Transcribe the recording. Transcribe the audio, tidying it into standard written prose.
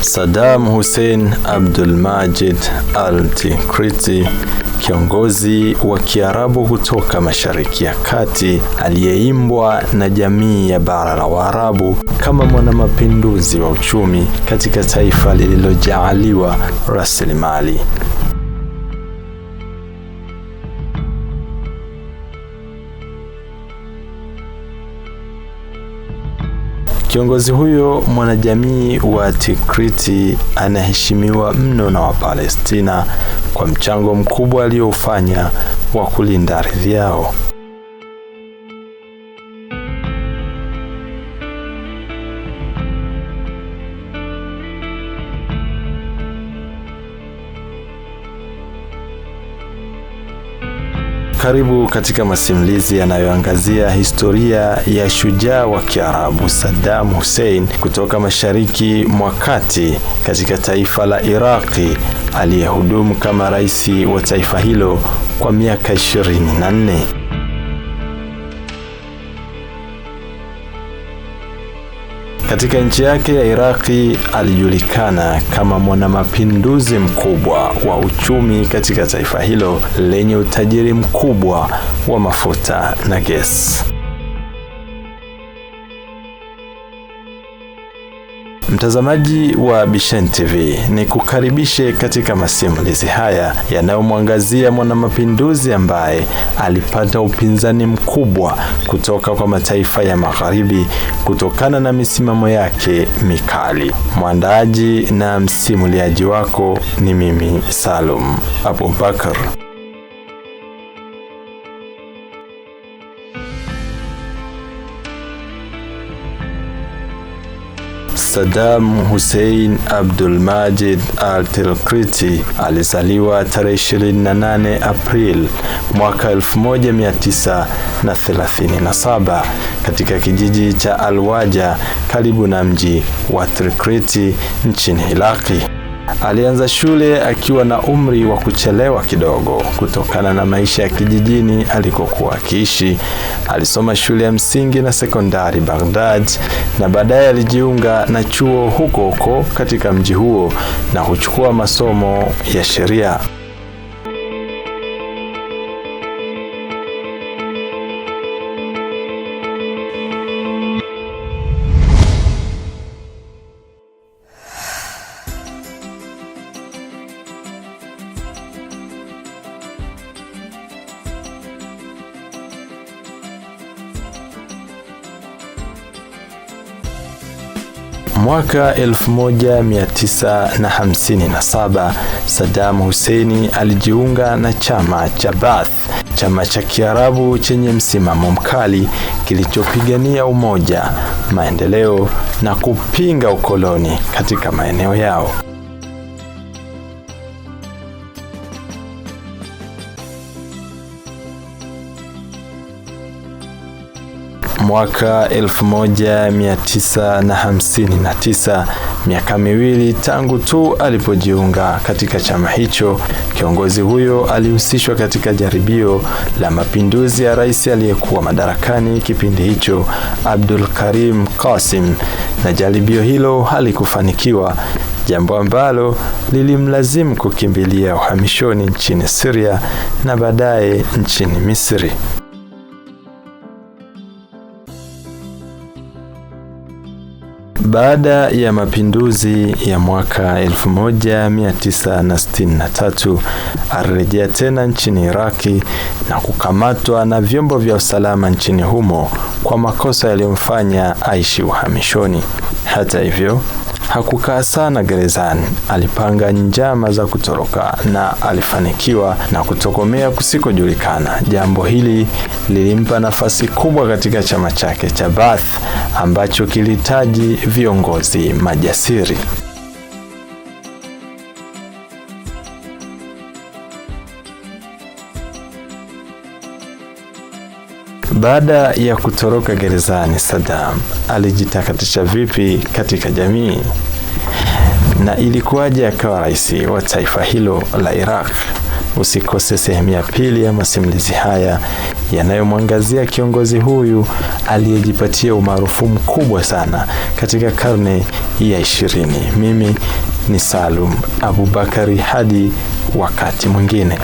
Saddam Hussein Abdulmajid al-Tikriti, kiongozi wa Kiarabu kutoka Mashariki ya Kati aliyeimbwa na jamii ya bara la Waarabu kama mwanamapinduzi wa uchumi katika taifa lililojaaliwa rasilimali. Kiongozi huyo mwanajamii wa Tikriti anaheshimiwa mno na Wapalestina kwa mchango mkubwa aliofanya wa kulinda ardhi yao. Karibu katika masimulizi yanayoangazia historia ya shujaa wa Kiarabu Saddam Hussein kutoka Mashariki mwa Kati katika taifa la Iraki, aliyehudumu kama rais wa taifa hilo kwa miaka 24. Katika nchi yake ya Iraki alijulikana kama mwanamapinduzi mkubwa wa uchumi katika taifa hilo lenye utajiri mkubwa wa mafuta na gesi. Mtazamaji wa Bishen TV, ni kukaribishe katika masimulizi haya yanayomwangazia mwanamapinduzi ambaye alipata upinzani mkubwa kutoka kwa mataifa ya Magharibi kutokana na misimamo yake mikali. Mwandaaji na msimuliaji wako ni mimi Salum Abubakar. Saddam Hussein Abdulmajid al-Tikriti alizaliwa tarehe 28 April mwaka 1937 katika kijiji cha Al-Waja karibu na mji wa Tikriti nchini Iraki. Alianza shule akiwa na umri wa kuchelewa kidogo kutokana na maisha ya kijijini alikokuwa akiishi. Alisoma shule ya msingi na sekondari Baghdad na baadaye alijiunga na chuo huko katika mji huo na kuchukua masomo ya sheria. Mwaka 1957 Saddam Hussein alijiunga na chama cha Baath, chama cha Kiarabu chenye msimamo mkali kilichopigania umoja, maendeleo na kupinga ukoloni katika maeneo yao. Mwaka 1959, miaka miwili tangu tu alipojiunga katika chama hicho, kiongozi huyo alihusishwa katika jaribio la mapinduzi ya rais aliyekuwa madarakani kipindi hicho, Abdul Karim Qasim, na jaribio hilo halikufanikiwa, jambo ambalo lilimlazimu kukimbilia uhamishoni nchini Syria na baadaye nchini Misri. Baada ya mapinduzi ya mwaka 1963, alirejea tena nchini Iraki na kukamatwa na vyombo vya usalama nchini humo kwa makosa yaliyomfanya aishi uhamishoni. Hata hivyo, hakukaa sana gerezani. Alipanga njama za kutoroka na alifanikiwa na kutokomea kusikojulikana. Jambo hili lilimpa nafasi kubwa katika chama chake cha Baath ambacho kilihitaji viongozi majasiri. Baada ya kutoroka gerezani, Saddam alijitakatisha vipi katika jamii? Na ilikuwaje akawa rais wa taifa hilo la Iraq? Usikose sehemu ya pili ya masimulizi haya yanayomwangazia kiongozi huyu aliyejipatia umaarufu mkubwa sana katika karne ya 20. Mimi ni Salum Abubakari, hadi wakati mwingine.